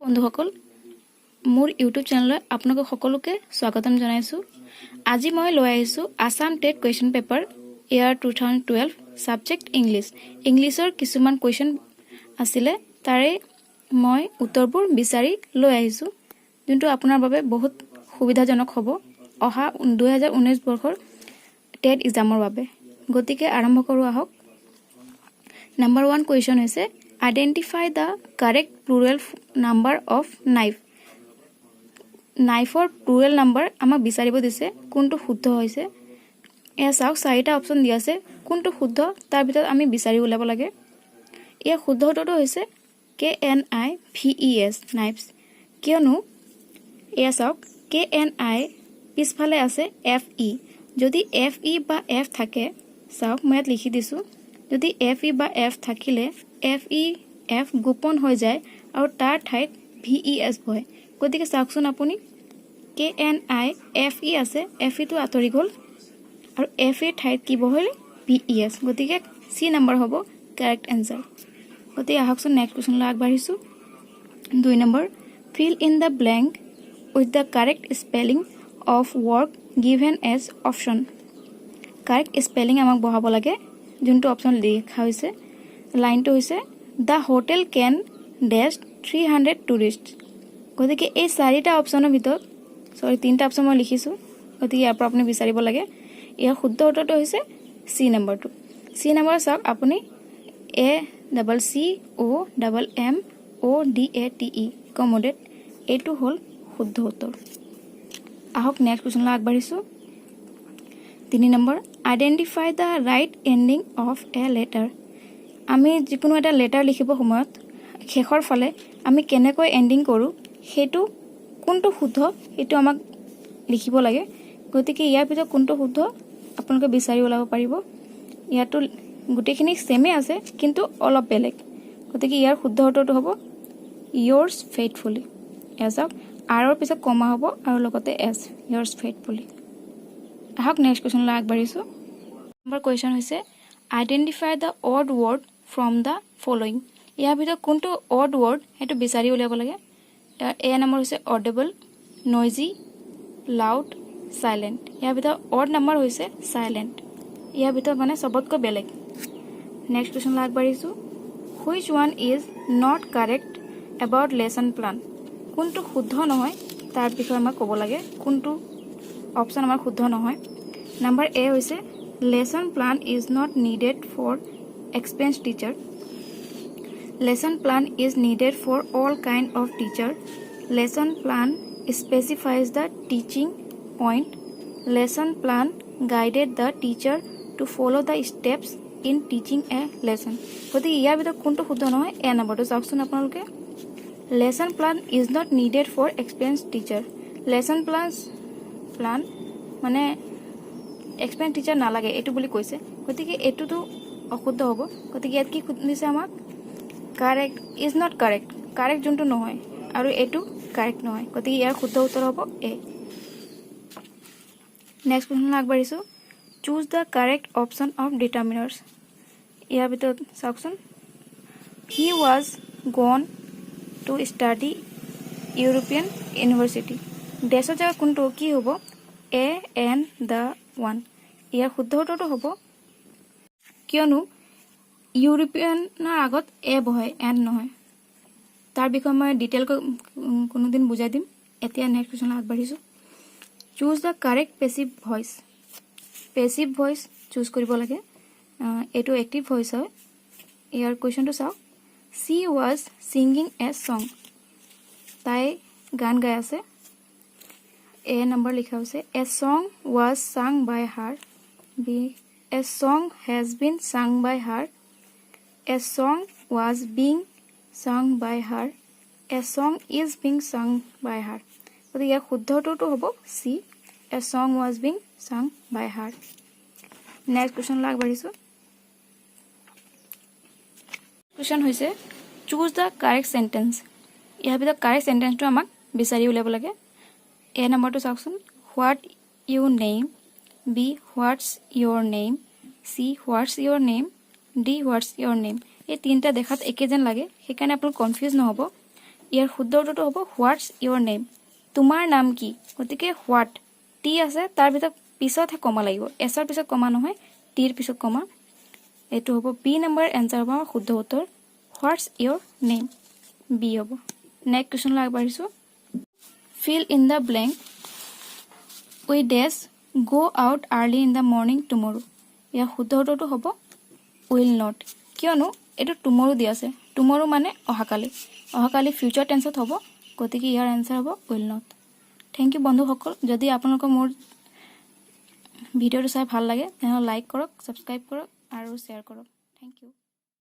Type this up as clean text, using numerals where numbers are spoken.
বন্ধুসকল মোৰ ইউটিউব চেনেলত আপোনালোক সকলোকে স্বাগতম জনাইছো। আজি মই লৈ আহিছো আসাম টেট কুৱেশ্যন পেপাৰ ইয়াৰ 2012 সাবজেক্ট ইংলিছৰ কিছুমান কুৱেশ্যন আছিলে, তাৰে মই উত্তৰবোৰ বিচাৰি লৈ আহিছো, যোনটো আপোনাৰ বাবে বহুত সুবিধাজনক হ'ব অহা 2019 বৰ্ষৰ টেট এক্সামৰ বাবে। গতিকে আৰম্ভ কৰো আহক। নাম্বাৰ 1 কুৱেশ্যন হৈছে Identify the correct plural number of knife. Knifeৰ plural number আমাক বিচাৰিব দিছে, কোনটো শুদ্ধ হৈছে। এয়া চাওক চাৰিটা অপচন দিয়া আছে, কোনটো শুদ্ধ তাৰ ভিতৰত আমি বিচাৰি উলাব লাগে। এয়া শুদ্ধ উত্তৰটো হৈছে KNIVES knives, কিয়নো এয়া চাওক KNI পিছফালে আছে FE। যদি FE বা F থাকে, চাওক মই ইয়াত লিখি দিছো, যদি FE বা F থাকিলে F গোপন হৈ যায় আৰু তাৰ ঠাইত VES বহে। গতিকে চাওকচোন আপুনি KNIFE আছে, FE টো আঁতৰি গ'ল আৰু FE ঠাইত কি বহিল VES। গতিকে C নম্বৰ হ'ব কাৰেক্ট এনসাৰ। গতিকে আহকচোন নেক্সট কুৱেশ্যনলৈ আগবাঢ়িছো। 2 number fill in the blank with the correct spelling of work given as option. Correct spelling আমাক বহাব লাগে, যোনটো অপচন লিখা হৈছে। লাইনটো হৈছে The hotel can dash 300 tourists. গতিকে এই চাৰিটা অপচনৰ ভিতৰত তিনিটা অপচন মই লিখিছো, গতিকে ইয়াৰ পৰা আপুনি বিচাৰিব লাগে। ইয়াৰ শুদ্ধ উত্তৰটো হৈছে C নম্বৰটো। C নম্বৰ চাওক আপুনি ACCOMMODATE কমোডেট, এইটো হ'ল শুদ্ধ উত্তৰ। আহক নেক্সট কুৱেশ্যনলৈ আগবাঢ়িছো। 3 number Identify the right ending of a letter. আমি যিকোনো এটা লেটাৰ লিখিব সময়ত শেষৰ ফালে আমি কেনেকৈ এন্ডিং কৰোঁ, সেইটো কোনটো শুদ্ধ সেইটো আমাক লিখিব লাগে। গতিকে ইয়াৰ ভিতৰত কোনটো শুদ্ধ আপোনালোকে বিচাৰি ওলাব পাৰিব। ইয়াতো গোটেইখিনি সেমে আছে, কিন্তু অলপ বেলেগ। গতিকে ইয়াৰ শুদ্ধ উত্তৰটো হ'ব yours faithfully। এয়া চাওক আৰৰ পিছত কমা হ'ব আৰু লগতে S, yours faithfully। আহক নেক্সট কুৱেশ্যনলৈ আগবাঢ়িছো। নম্বৰ কুৱেশ্যন হৈছে Identify the odd word from the following. ইয়াৰ ভিতৰত কোনটো odd word সেইটো বিচাৰি উলিয়াব লাগে। এ নম্বৰ হৈছে audible, noisy, loud, silent। ইয়াৰ ভিতৰত odd নম্বৰ হৈছে silent। ইয়াৰ ভিতৰত মানে সবতকৈ বেলেগ। নেক্সট কুৱেশ্যনলৈ আগবাঢ়িছো। Which one is not correct about lesson plan? কোনটো শুদ্ধ নহয় তাৰ বিষয়ে আমাক ক'ব লাগে, কোনটো অপচন আমাৰ শুদ্ধ নহয়। নাম্বাৰ এ হৈছে lesson plan is not needed for experienced teacher. Lesson plan is needed for all kind of teacher. Lesson plan specifies the teaching point. Lesson plan guided the teacher to follow the steps in teaching a lesson. গতিকে ইয়াৰ ভিতৰত কোনটো শুদ্ধ নহয়, এ নম্বৰটো চাওকচোন আপোনালোকে। Lesson plan is not needed for experienced teacher. Lesson plan মানে experience teacher নালাগে এইটো বুলি কৈছে, গতিকে এইটোতো অশুদ্ধ হ'ব। গতিকে ইয়াত কি দিছে আমাক correct is not correct, correct যোনটো নহয় আৰু এইটো কাৰেক্ট নহয়। গতিকে ইয়াৰ শুদ্ধ উত্তৰ হ'ব এ। নেক্সট কুৱেশ্যনলৈ আগবাঢ়িছো। Choose the correct option of determiners. ইয়াৰ ভিতৰত চাওকচোন he was gone to study European university. ডেছৰ জেগা কোনটো কি হ'ব এ এন দ্য ওৱান। ইয়াৰ শুদ্ধ উত্তৰটো হ'ব, কিয়নো ইউৰোপিয়ানৰ আগত এ বহে এন নহয়। তাৰ বিষয়ে মই ডিটেইলকৈ কোনোদিন বুজাই দিম। এতিয়া নেক্সট কুৱেশ্যনলৈ আগবাঢ়িছো। Choose the correct passive voice. Passive voice choose কৰিব লাগে, এইটো এক্টিভ ভইচ হয়। ইয়াৰ কুৱেশ্যনটো চাওক she was singing a song. তাই গান গাই আছে। এ নম্বৰ লিখা হৈছে a song was sung by her. B a song has been sung by her. A song was being sung by her. A song is being sung by her. গতিকে ইয়াৰ শুদ্ধ উত্তৰটো হ'ব C, a song was being sung by her. Next কুৱেশ্যনলৈ আগবাঢ়িছো। Question হৈছে choose the correct sentence. ইয়াৰ ভিতৰত কাৰেক্ট চেণ্টেন্সটো আমাক বিচাৰি উলিয়াব লাগে। এ নম্বৰটো চাওকচোন what you name, B what's your name, C what's your name, D what's your name. এই তিনিটা দেখাত একে যেন লাগে, সেইকাৰণে আপোনালোক কনফিউজ নহ'ব। ইয়াৰ শুদ্ধ উত্তৰটো হ'ব হোৱাটছ ইয়ৰ নেম, তোমাৰ নাম কি। গতিকে হোৱাট টি আছে, তাৰ পিছতহে কমা লাগিব, এছৰ পিছত কমা নহয়, টিৰ পিছত কমা। এইটো হ'ব বি নম্বৰ এনচাৰ হ'ব আমাৰ শুদ্ধ উত্তৰ হোৱাটছ ইয়ৰ নেম, বি হ'ব। নেক্সট কুৱেশ্যনলৈ আগবাঢ়িছোঁ। Fill in the blank we dash go out early in the morning tomorrow। ইয়াৰ শুদ্ধ উত্তৰটো হ'ব উইল নট, কিয়নো এইটো টুমৰো দি আছে, টুমৰো মানে অহাকালি, অহাকালি ফিউচাৰ টেন্সত হ'ব, গতিকে ইয়াৰ এনচাৰ হ'ব উইল নট। থেংক ইউ বন্ধুসকল, যদি আপোনালোকৰ মোৰ ভিডিঅ'টো চাই ভাল লাগে তেনেহ'লে লাইক কৰক, ছাবস্ক্ৰাইব কৰক আৰু শ্বেয়াৰ কৰক। Thank U.